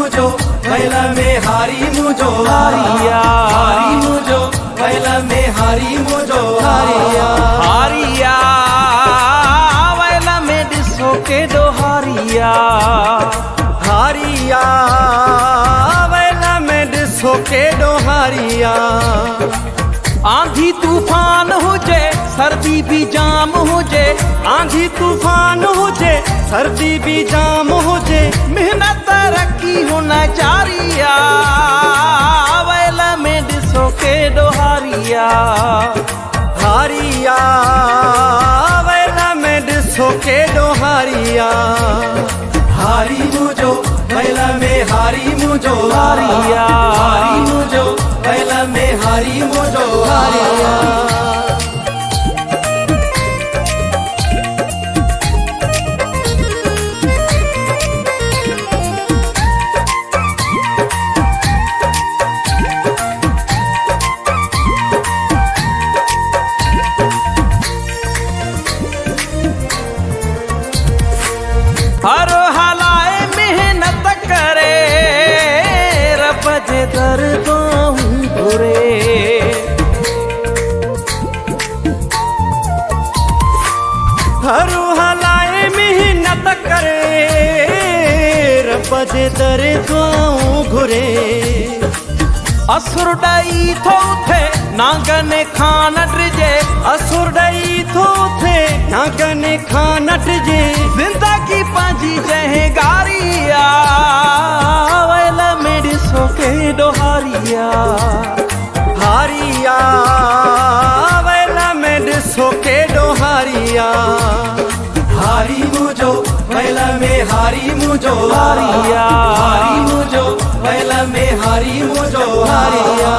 मुझो बैला में हारी मुझो हारिया, हारी मुझो बैला में हारी मुझो हारिया, हारिया बैला में डिसो के दो हारिया, हारिया बैला में डिसो के दो हारिया। आंधी तूफान हुजे सर्दी भी जाम हुजे, आंधी तूफान हुजे सर्दी भी जाम हुजे, मेहनत रखी होना जारिया बैला में डिसो के दो हारिया, हारिया बैला में डिसो के दो हारिया। हारी मुझो बैला में हारी मुझो हारिया, हारी मुझो बैला में हारी मुझो हारिया। हर हलाए मेहनत करे रब जे दरगाह घुरे, हर हलाए मेहनत करे रब जे दरगाह घुरे। असुर डई थो थे नागने खान ड्रिजे, असुर डई थो थे नागने खान ड्रिजे, जिंदगी पंजी जहे गारिया बैला में डिसो के दो हारिया, हारिया बैला में डिसो के दो हारिया। हारी मुझो बैला में हारी मुझो हारिया, हारी मुझो बैला में हारी मुझो हारिया।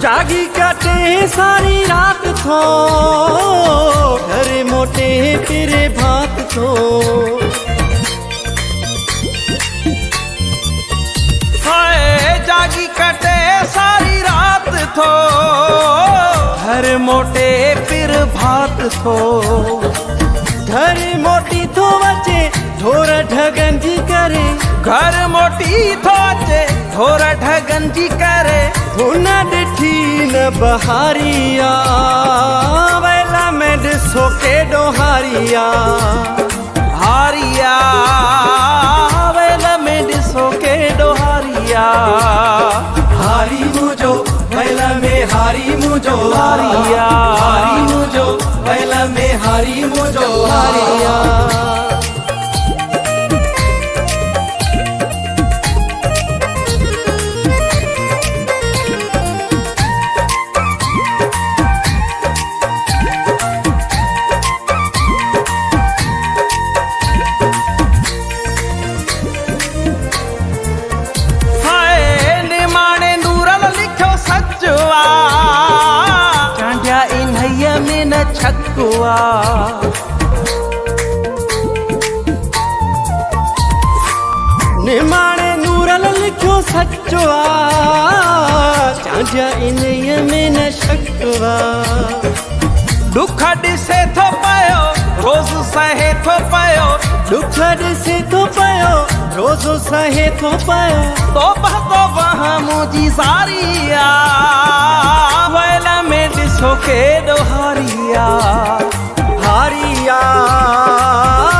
जागी कटे सारी रात थो घर मोटे तेरे भात थो, हाय जागी कटे सारी रात थो घर मोटे फिर भात थो, घर मोटी थो बचे ढोर ढगन जी करे, घर मोटी थो अचे ढोर ढगन जी करे, हुन ॾिठी न बहारिया बैला में डिसो के दो हारिया, हारिया बैला में डिसो के दो हारिया। हारी मुझो बैला में हारी मुझो हारिया, हारी मुझो बैला में हारी मुझो हारिया। चांडिया इन्हैया में न छकुआ, निमाणे नूरल लिखो सचुआ, चांडिया इन्हैया में न छकुआ। दुख ॾिसे थो पयो रोज़ सहे थो पयो, दुख ॾिसे थो पयो रोज़ सहे थो पयो, तोबा मुंहिंजी सारिया बैला में डिसो के दो हारिया, हारिया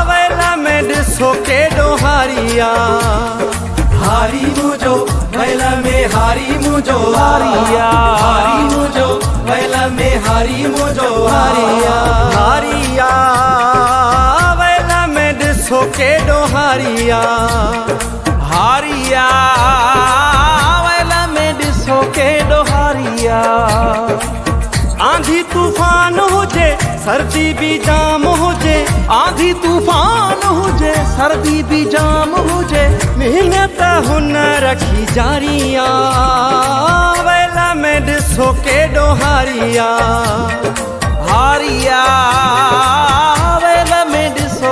बैला में डिसो के दो हारिया। हारी मुझो बैला में हारी मुझो हारिया, हारी मुझो बैला में हारी मुझो हारिया, हारिया बैला में डिसो के दो हारिया, हारिया बैला में डिसो के दो हारिया। आंधी तूफान हुजे सर्दी भी जाम हुजे, आंधी तूफान हुजे सर्दी भी जाम हुजे, मेहनत हुन रखी जारिया बैला में डिसो के दो हारिया, हारिया